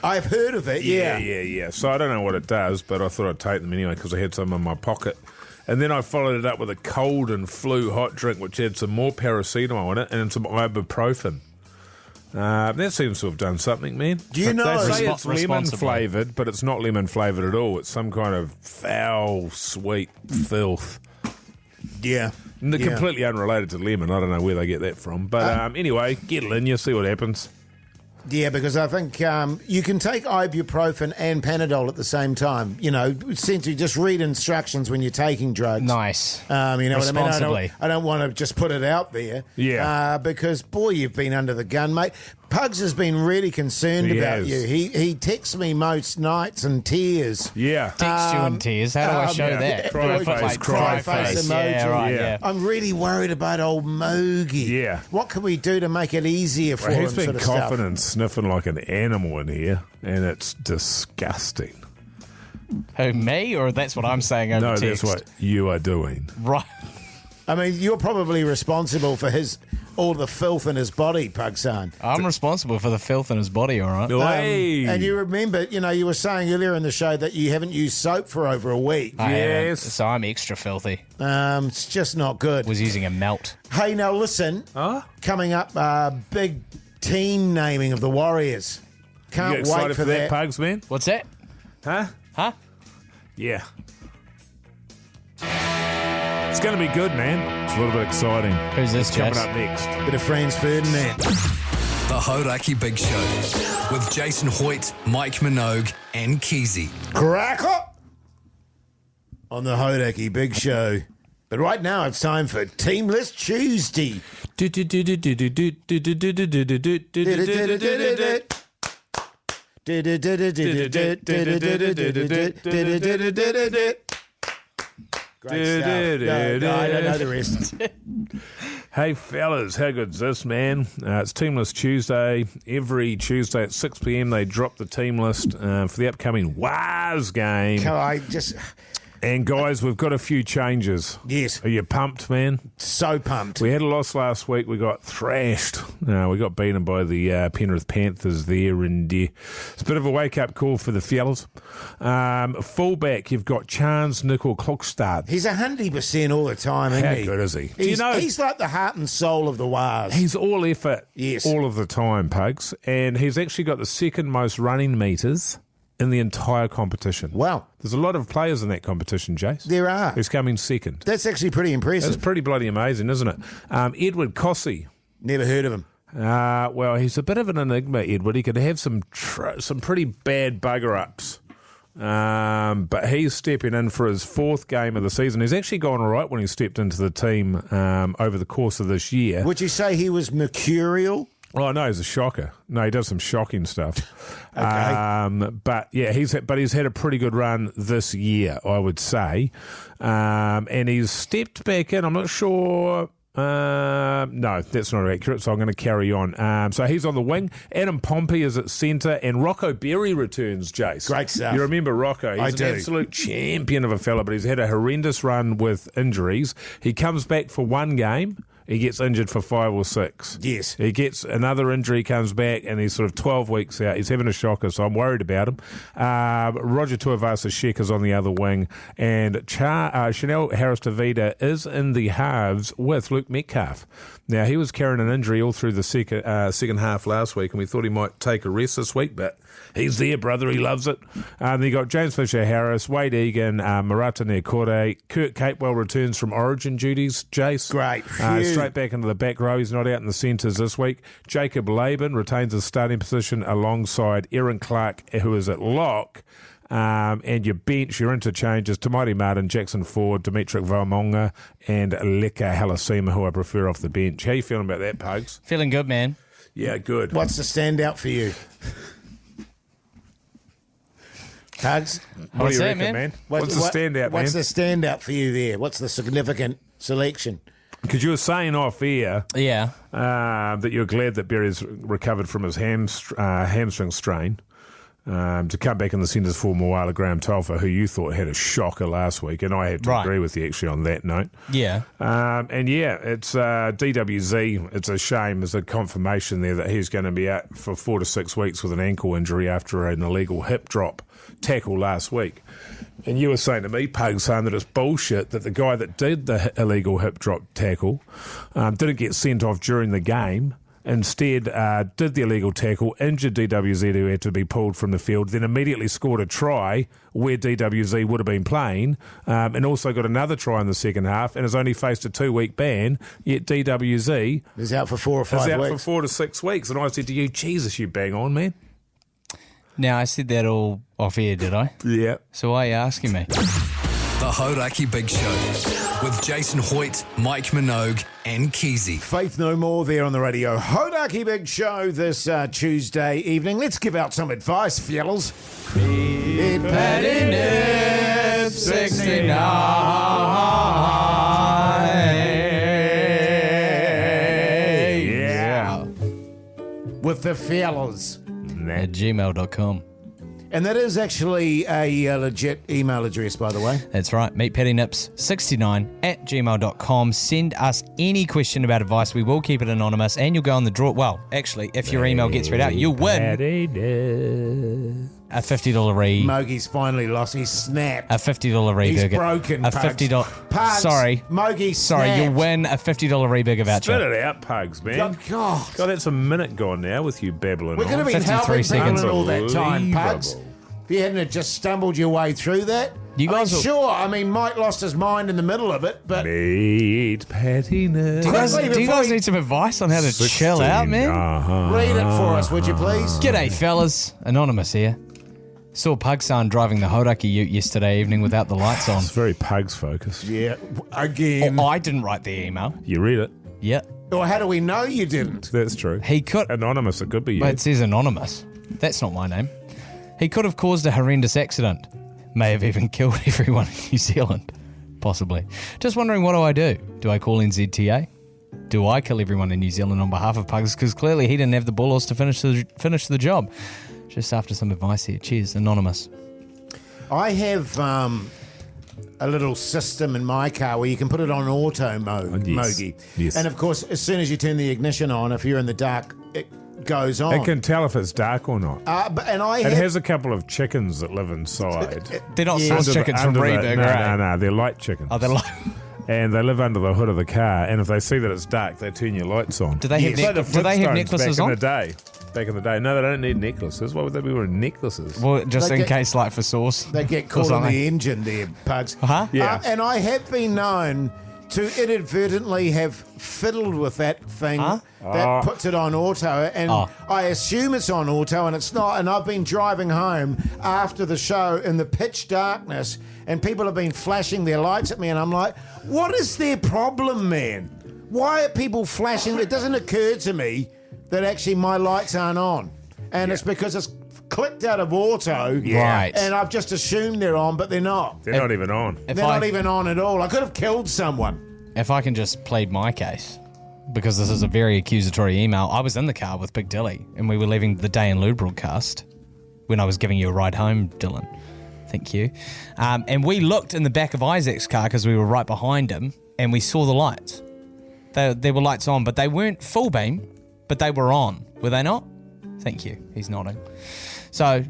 I've heard of it, yeah. Yeah. So I don't know what it does, but I thought I'd take them anyway because I had some in my pocket. And then I followed it up with a cold and flu hot drink, which had some more paracetamol in it and some ibuprofen. That seems to have done something, man. Do you know... They say it's lemon flavoured, but it's not lemon flavoured at all. It's some kind of foul, sweet filth. Yeah. Completely unrelated to lemon. I don't know where they get that from. But anyway, get it in. You see what happens. Yeah, because I think you can take ibuprofen and Panadol at the same time. You know, essentially just read instructions when you're taking drugs. Nice. You know what I mean? I don't want to just put it out there. Yeah. Because, boy, you've been under the gun, mate. Pugs has been really concerned about you. He texts me most nights in tears. Yeah. Text you in tears. How do I show that? Cry face emoji. Yeah, right, yeah. I'm really worried about old Mogey. Yeah. What can we do to make it easier for him? He's been sort of coughing stuff? and sniffing like an animal in here, and it's disgusting. Who, me? Or that's what I'm saying over text? No, that's what you are doing. Right. I mean, you're probably responsible for all the filth in his body, Pugsan. I'm responsible for the filth in his body, all right? And you remember, you were saying earlier in the show that you haven't used soap for over a week. I haven't, so I'm extra filthy. It's just not good. Was using a melt. Hey, now listen. Coming up, big team naming of the Warriors. Can't You excited wait for that, Pugs, man? What's that? Huh? Yeah. It's going to be good, man. It's a little bit exciting. Who's this, coming Jase? up next? Bit of Franz Ferdinand. The Hauraki Big Show with Jason Hoyte, Mike Minogue, and Keyzie. Cracker on the Hauraki Big Show. But right now it's time for Teamless Tuesday. Great stuff. No, I don't know the rest. Hey, fellas, how good's this, man? It's Team List Tuesday. Every Tuesday at 6 p.m. they drop the team list for the upcoming Waz game. Can I just... And, guys, we've got a few changes. Yes. Are you pumped, man? So pumped. We had a loss last week. We got thrashed. We got beaten by the Penrith Panthers there. And it's a bit of a wake-up call for the fellas. Fullback, you've got Chance Nickel Klokstad. He's 100% all the time, isn't he? How good is he? He's like the heart and soul of the Waz. He's all effort yes. all of the time, Pugs. And he's actually got the second most running metres in the entire competition. Wow. There's a lot of players in that competition, Jase. There are. Who's coming second. That's actually pretty impressive. That's pretty bloody amazing, isn't it? Edward Cossey. Never heard of him. Well, he's a bit of an enigma, Edward. He could have some pretty bad bugger-ups. But he's stepping in for his fourth game of the season. He's actually gone all right when he stepped into the team over the course of this year. Would you say he was mercurial? Oh, no, he's a shocker. No, he does some shocking stuff. Okay. But yeah, he's had a pretty good run this year, I would say. And he's stepped back in. I'm not sure. No, that's not accurate, so I'm going to carry on. So he's on the wing. Adam Pompey is at centre, and Rocco Berry returns, Jase. Great stuff. You remember Rocco? He's an absolute champion of a fella, but he's had a horrendous run with injuries. He comes back for one game. He gets injured for 5 or 6. Yes. He gets another injury, comes back, and he's sort of 12 weeks out. He's having a shocker, so I'm worried about him. Roger Tuivasa-Sheck is on the other wing, and Chanel Harris-Tavita is in the halves with Luke Metcalf. Now, he was carrying an injury all through the second half last week, and we thought he might take a rest this week, but he's there, brother. He loves it. Then you got James Fisher-Harris, Wade Egan, Marata Niakore. Kurt Capewell returns from Origin duties, Jase. Great. Straight back into the back row. He's not out in the centres this week. Jacob Laban retains his starting position alongside Aaron Clark, who is at lock. And your bench, your interchanges, Tamati Martin, Jackson Ford, Dimitri Valmonga, and Leka Halasima, who I prefer off the bench. How you feeling about that, Pugs? Feeling good, man. Yeah, good. What's the standout for you? Pugs? What do you reckon, man? What's the standout, man? What's the standout for you there? What's the significant selection? Because you were saying off air that you're glad that Berry's recovered from his hamstring strain to come back in the centres for Moala Graham Tolfa, who you thought had a shocker last week, and I had to agree with you actually on that note. Yeah. And yeah, it's DWZ. It's a shame. There's a confirmation there that he's going to be out for 4 to 6 weeks with an ankle injury after an illegal hip drop tackle last week. And you were saying to me, Pugs, saying that it's bullshit that the guy that did the illegal hip drop tackle didn't get sent off during the game Instead, did the illegal tackle, injured DWZ who had to be pulled from the field, then immediately scored a try where DWZ would have been playing, and also got another try in the second half, and has only faced a 2-week ban, yet DWZ is out for 4 or 5 weeks. Is out for 4 to 6 weeks. And I said to you, Jesus, you bang on, man. Now, I said that all off air, did I? Yeah. So why are you asking me? The Hauraki Big Show with Jason Hoyte, Mike Minogue, and Keyzie. Faith No More there on the Radio Hauraki Big Show this Tuesday evening. Let's give out some advice, fellas. Meat patty nip 69. Yeah. With the fellas. At gmail.com. And that is actually a legit email address, by the way. That's right. meatpattynips69 at gmail.com. Send us any question about advice. We will keep it anonymous and you'll go on the draw. Well, actually, if your email gets read out, you'll win a $50 re. Mogey's finally lost. He's snapped. A $50 re He's burger. broken. A Pugs. $50. Pugs. Sorry. Mogey Sorry, snapped. you'll win a $50 re burger voucher. Spit it out, Pugs, man. God. God, that's a minute gone now with you babbling We could have on. been 53 helping seconds. people all that time, Pugs. Unbelievable. If you hadn't have just stumbled your way through that. You guys I mean, sure, I mean, Mike lost his mind in the middle of it, but... Meat patty nip. Do you guys need some advice on how to chill out, man? Read it for us, would you please? G'day, fellas. Anonymous here. Saw Pugsan driving the Hauraki ute yesterday evening without the lights on. It's very Pugs focused. Yeah, again. I didn't write the email. You read it. Yeah. Or how do we know you didn't? That's true. He could. Anonymous, it could be you. But it says anonymous. That's not my name. He could have caused a horrendous accident. May have even killed everyone in New Zealand. Possibly. Just wondering, what do I do? Do I call in ZTA? Do I kill everyone in New Zealand on behalf of Pugs? Because clearly he didn't have the balls to finish the job. Just after some advice here. Cheers, Anonymous. I have a little system in my car where you can put it on auto mode, Yes. Mogey. Yes. And of course, as soon as you turn the ignition on, if you're in the dark, it goes on. It can tell if it's dark or not. It has a couple of chickens that live inside. They're not sauce chickens from Reburger, No, they're light chickens. Oh, they're light. And they live under the hood of the car, and if they see that it's dark, they turn your lights on. Do they have necklaces on? Back in the day. No, they don't need necklaces. Why would they be wearing necklaces? Well, just in case, like for sauce. They get caught on the engine there, Pugs. Huh? Yeah. And I have been known to inadvertently have fiddled with that thing that puts it on auto, and I assume it's on auto, and it's not. And I've been driving home after the show in the pitch darkness, and people have been flashing their lights at me, and I'm like, what is their problem, man? Why are people flashing? It doesn't occur to me that actually my lights aren't on. And it's because it's clicked out of auto. Yeah. Right. And I've just assumed they're on, but they're not. They're not even on. They're not even on at all. I could have killed someone. If I can just plead my case, because this is a very accusatory email. I was in the car with Big Dilly, and we were leaving the Day in Lou broadcast when I was giving you a ride home, Dylan. Thank you. And we looked in the back of Isaac's car because we were right behind him, and we saw the lights. There were lights on, but they weren't full beam, but they were on. Were they not? Thank you. He's nodding. So,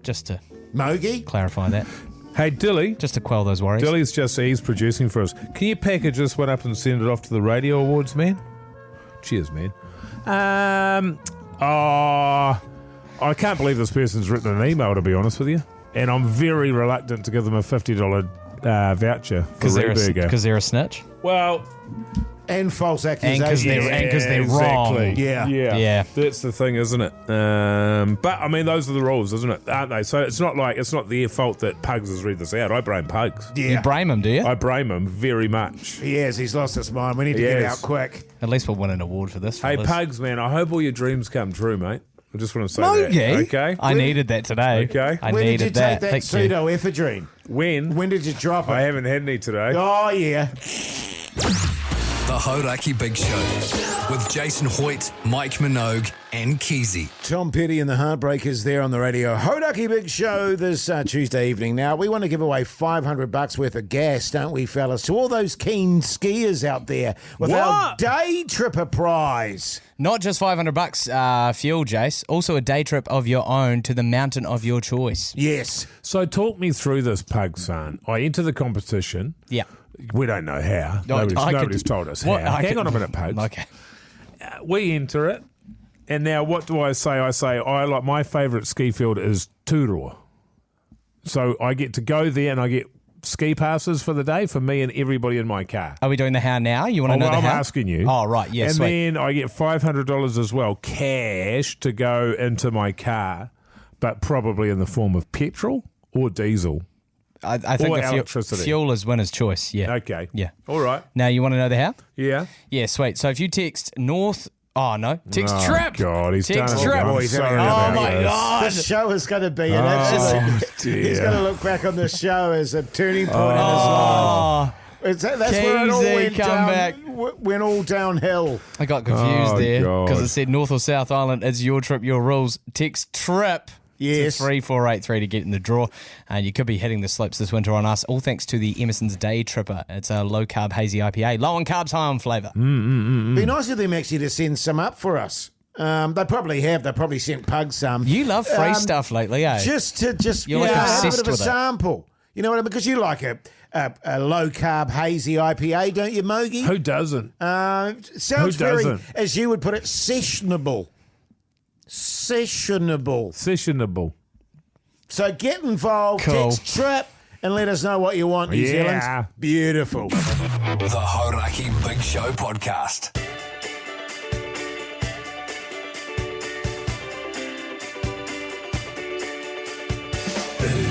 just to Mogey? clarify that. Hey, Dilly. Just to quell those worries. Dilly's he's producing for us. Can you package this one up and send it off to the Radio Awards, man? Cheers, man. I can't believe this person's written an email, to be honest with you. And I'm very reluctant to give them a $50 voucher for Reburger. Because they're a snitch? Well... And false accusations. And because they're wrong. Yeah. That's the thing, isn't it? But, I mean, those are the rules, isn't it? Aren't they? So it's not their fault that Pugs has read this out. I blame Pugs. Yeah. You blame him, do you? I blame him very much. He has. He's lost his mind. We need to get out quick. At least we'll win an award for this. Hey, fellas. Pugs, man, I hope all your dreams come true, mate. I just want to say Mogey? that. Okay? I needed that today. Okay. I When did needed you take that Thank you. pseudoephedrine? When did you drop it? I haven't had any today. Oh, yeah. The Hauraki Big Show with Jason Hoyte, Mike Minogue, and Keyzie. Tom Petty and the Heartbreakers there on the Radio Hauraki Big Show this Tuesday evening. Now, we want to give away $500 worth of gas, don't we, fellas, to all those keen skiers out there with our day tripper prize. Not just $500 fuel, Jase. Also a day trip of your own to the mountain of your choice. Yes. So talk me through this, Pug son. I enter the competition. Yeah. We don't know how. No, Nobody's told us how. Hang on a minute, Pugs. Okay. We enter it. And now what do I say? I like my favourite ski field is Turoa. So I get to go there and I get ski passes for the day for me and everybody in my car. Are we doing the how now? You want to know the I'm how? asking you. Oh, right. Yeah, and sweet. then I get $500 as well, cash, to go into my car, but probably in the form of petrol or diesel. I think or the electricity. fuel is winner's choice. Yeah. Okay. Yeah. All right. Now, you want to know the how? Yeah. Yeah, sweet. So if you text North... Oh, no. Text Oh, Trip. God, he's Text done it Trip. again. I'm He's sorry having a- about Oh, my this. God. This show is going to be an Oh, absolute... dear. He's going to look back on the show as a turning point in his Oh, life. That's where it all Keyzie, went come down, back. went all downhill. I got confused Oh, there God. because it said North or South Island. It's your trip, your rules. Text Trip. Yes. To 3483 to get in the draw. And you could be hitting the slopes this winter on us, all thanks to the Emerson's Day Tripper. It's a low-carb hazy IPA. Low on carbs, high on flavour. Be nice of them actually to send some up for us. They probably have. They probably sent Pugs some. You love free stuff lately, eh? Just You're like have a obsessed bit of a with it. sample. You know what I mean? Because you like a low-carb hazy IPA, don't you, Mogey? Who doesn't? Sounds Who very, doesn't? as you would put it, sessionable. Sessionable. So get involved, Cool. text Trip, and let us know what you want, New Yeah. Zealand. Beautiful. The Hauraki Big Show podcast.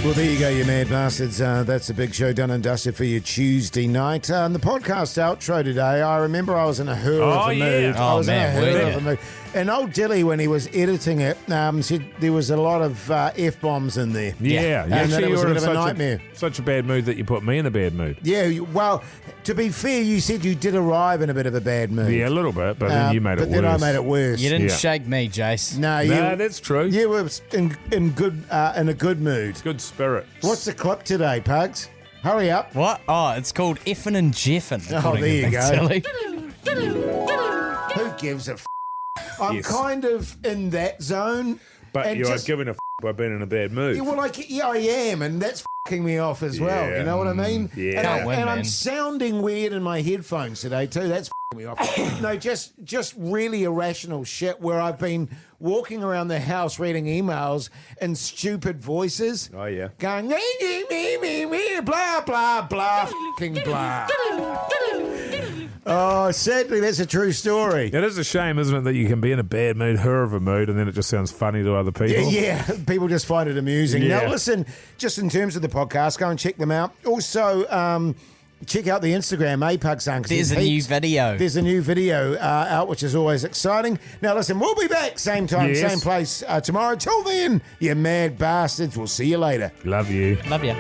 Well, there you go, you mad bastards. That's a big show done and dusted for your Tuesday night. And the podcast outro today, I remember I was in a hurl of a mood. I Oh, was man, in a were hurl you? of a mood. And old Dilly, when he was editing it, said there was a lot of F-bombs in there. Yeah. And that Actually, it you was a were bit in of a nightmare. such a bad mood that you put me in a bad mood. Yeah, well, to be fair, you said you did arrive in a bit of a bad mood. Yeah, a little bit, but then you made it But worse. then I made it worse. You didn't Yeah. shake me, Jace. No, No, that's true. You were in a good mood. Good spirit. What's the clip today, Pugs? Hurry up. What? Oh, it's called Effin' and Jeffin'. according there to you Big go. Tilly. Who gives a f***? I'm Yes. kind of in that zone. But and you are just- giving a f*** by being in a bad mood. Yeah, well, I am, and that's f***ing me off as well. Yeah. You know what I mean? Yeah. And, Can't win, I'm man. sounding weird in my headphones today too. That's f***ing me off. No, just really irrational shit where I've been walking around the house reading emails in stupid voices. Oh, yeah. Going me, blah blah blah, f***ing blah. Oh, sadly, that's a true story. It is a shame, isn't it, that you can be in a bad mood, her of a mood, and then it just sounds funny to other people. Yeah, people just find it amusing. Yeah. Now, listen, just in terms of the podcast, go and check them out. Also, check out the Instagram, Pugs. There's a new video. There's a new video out, which is always exciting. Now, listen, we'll be back same time, Yes. same place tomorrow. Till then, you mad bastards. We'll see you later. Love you. Love ya.